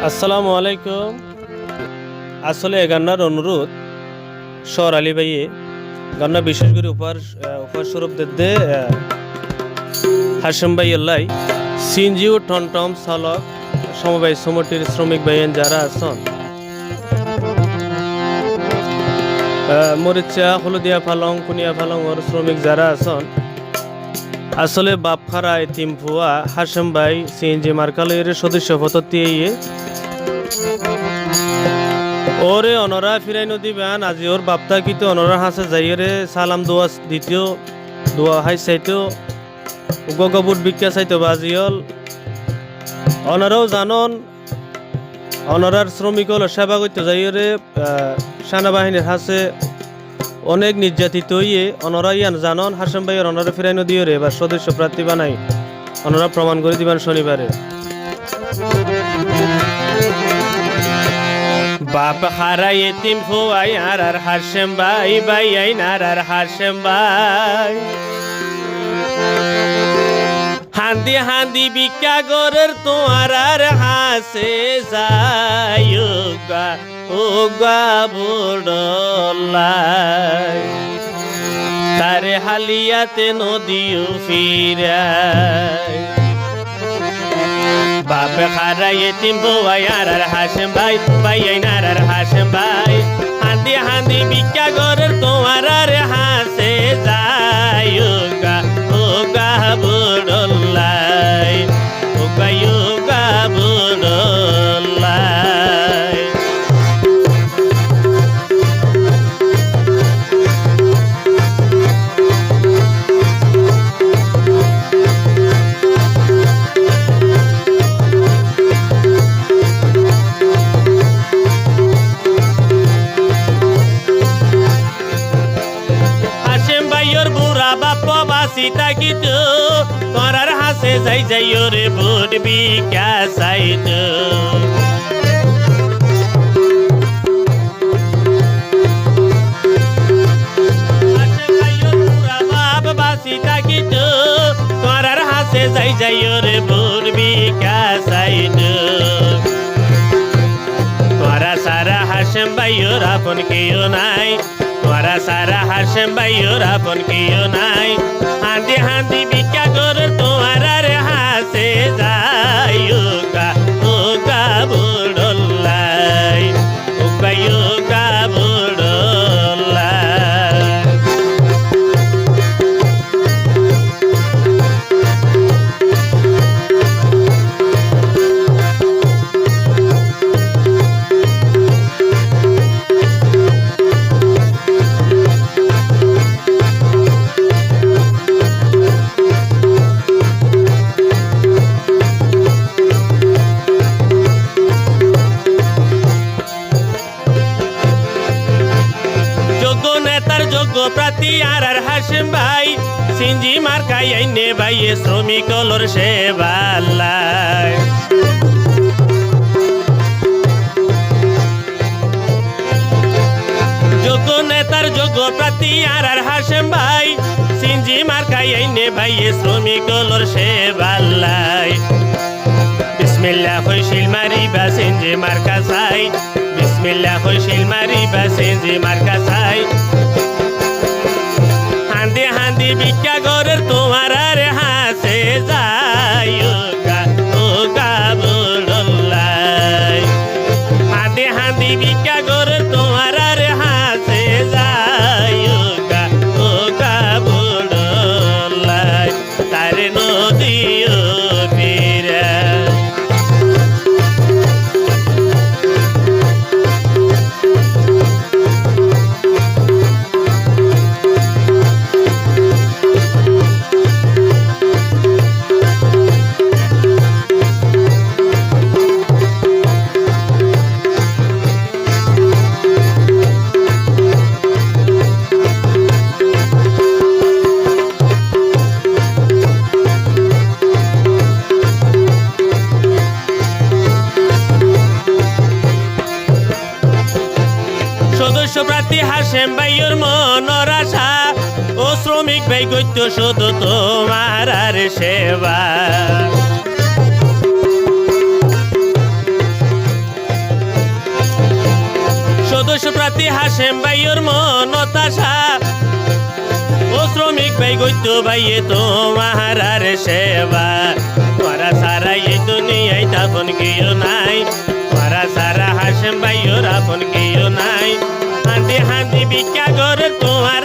আসসালামু আলাইকুম। আসলে গান্নার অনুরোধ শহর আলী ভাইয়ে গান্না বিশেষ করে উপহার স্বরূপ দে হাসেম ভাই আল্লাই সিনজিও টনটম চালক সমবায় সমিতির শ্রমিক ভাইয়েন যারা আছেন মরিচা হলদিয়া ফালং কুনিয়া ফালং ওর শ্রমিক যারা আছেন আসলে বাপখারা তিমফুয়া হাসেম ভাই সিএনজি মার্কালয়ের সদস্য পদত্তিয়ে ওরে অনরা ফিরাই নদী বান আজি ওর বাপ্তা কিতে অনরা হাসে যাইরে সালাম দোয়া দ্বিতীয় দোয়া হাই চাইতো গগবুট বিখ্যা চাইতো বাজিয়ল অনরাও জানন অনরার শ্রমিক হল সেবা করতে যাইরে সেনাবাহিনীর হাসে অনেক নির্যাতিত হইয়ে অনরা ইয়ান জানন হাসেম ভাইয়ের অনরা ফিরাই নদী রে এবার সদস্য প্রার্থী বানাই অনরা প্রমাণ করে দিবেন শনিবারে। বাপ হারাই এতিম ফুয়াই আর হাসেম ভাই ভাই আইনার আর হাসেম ভাই হান্দি হান্দি বিকা গরের তোমার আর হাসে যায় ও গা বুড়লাই তারে হালিয়াতে নদীও ফিরায় বাপ খারাই এতিম ফুয়াই আর হাসেম ভাই ভাই আইনার আর হাসেম ভাই হান্দি হান্দি বিকা গরের তোমার আর হাসে যায় ও গা বুড়লাই ও গা বুড়লাই। সীতা গীত করার হাসে যাই যাই রে বুট বিকা সাইত সীতা গীত করার হাসে যাই যাই রে বুট বিকা সাইত তোরা সারা হাসেম ভাইয়ের আপন কেউ নাই তোরা সারা হাসেম ভাইয়ের আপন কেউ নাই হান্দি হান্দি বিকা করে তোমার আর হাসে যায় ও গা বুড়লাই ও গা বুড়লাই। প্রার্থী আর হাসেম ভাই সিনজি মার্কাই আইনে ভাইয়ে শ্রমিক হলর সেবাল্লাই যোগ্য নেতার যোগ্য প্রার্থী আর হাসেম ভাই সিনজি মার্কাই আইনে ভাইয়ে শ্রমিক হলর সেবাল্লাই বিসমিল্লাহ হইছিল মারিবা সিনজি মার্কা চাই বিসমিল্লাহ হইছিল মারিবা সিনজি মার্কা চাই হান্দি হান্দি বিকা গরের তোমার আর হাসে যায় ও গা বুড়লাই হান্দি হান্দি বিকা গরের তোমার আর হাসে যায় ও গা বুড়লাই তারে নদীও ফিরায়। সদস্য প্রার্থী হাসেম ভাইয়ের মনের আশা ও শ্রমিক ভাই গত্য শুধু তোমার আর সেবা আদি হাসেম ভাইয়ের মনত আশা ও শ্রমিক ভাই গইতো ভাইয়ে তোমার আর সেবা তোরা সারা এই দুনিয়ায় তাপন কেউ নাই তোরা সারা হাসেম ভাইয়ের আপন কেউ নাই হাঁদি হাঁদি ভিক্ষা করে তোমার